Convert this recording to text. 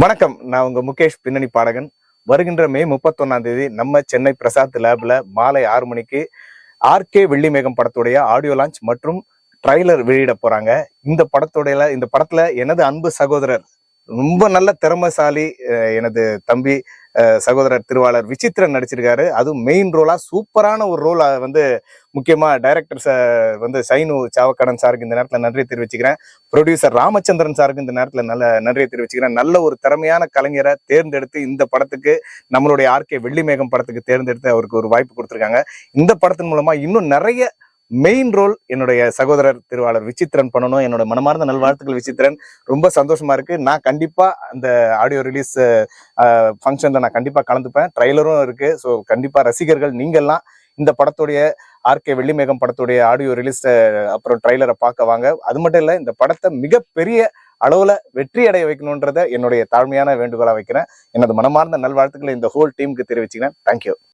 வணக்கம். நான் உங்க முகேஷ், பின்னணி பாடகன். வருகின்ற மே 31 நம்ம சென்னை பிரசாத் லேப்ல மாலை 6 மணிக்கு ஆர்கே வெள்ளிமேகம் படத்துடைய ஆடியோ லான்ச் மற்றும் ட்ரைலர் வெளியிட போறாங்க. இந்த படத்துல எனது அன்பு சகோதரர், ரொம்ப நல்ல திறமைசாலி எனது தம்பி சகோதரர் திருவாளர் விசித்திரன் நடிச்சிருக்காரு. அதுவும் மெயின் ரோலா சூப்பரான ஒரு ரோல். முக்கியமா டைரக்டர் சைனு சாவக்கடன் சாருக்கு இந்த நேரத்துல நன்றி தெரிவிச்சுக்கிறேன். ப்ரொடியூசர் ராமச்சந்திரன் சாருக்கு இந்த நேரத்துல நல்ல நன்றியை தெரிவிச்சுக்கிறேன். நல்ல ஒரு திறமையான கலைஞரை தேர்ந்தெடுத்து இந்த படத்துக்கு, நம்மளுடைய ஆர்கே வெள்ளிமேகம் படத்துக்கு தேர்ந்தெடுத்து அவருக்கு ஒரு வாய்ப்பு கொடுத்திருக்காங்க. இந்த படத்தின் மூலமா இன்னும் நிறைய மெயின் ரோல் என்னுடைய சகோதரர் திருவாளர் விசித்திரன் பண்ணணும். என்னோட மனமார்ந்த நல்வாழ்த்துக்கள் விசித்திரன். ரொம்ப சந்தோஷமா இருக்கு. நான் கண்டிப்பா அந்த ஆடியோ ரிலீஸ் ஃபங்க்ஷன்ல நான் கண்டிப்பா கலந்துப்பேன். ட்ரைலரும் இருக்கு. ஸோ கண்டிப்பா ரசிகர்கள் நீங்கள்லாம் இந்த படத்துடைய ஆர்கே வெள்ளிமேகம் படத்துடைய ஆடியோ ரிலீஸ் அப்புறம் ட்ரைலரை பார்க்க வாங்க. அது மட்டும் இல்ல, இந்த படத்தை மிகப்பெரிய அளவுல வெற்றி அடைய வைக்கணும்ன்றத என்னுடைய தாழ்மையான வேண்டுகோளா வைக்கிறேன். எனது மனமார்ந்த நல்வாழ்த்துக்களை இந்த ஹோல் டீமுக்கு தெரிவிச்சுக்கிறேன். தேங்க்யூ.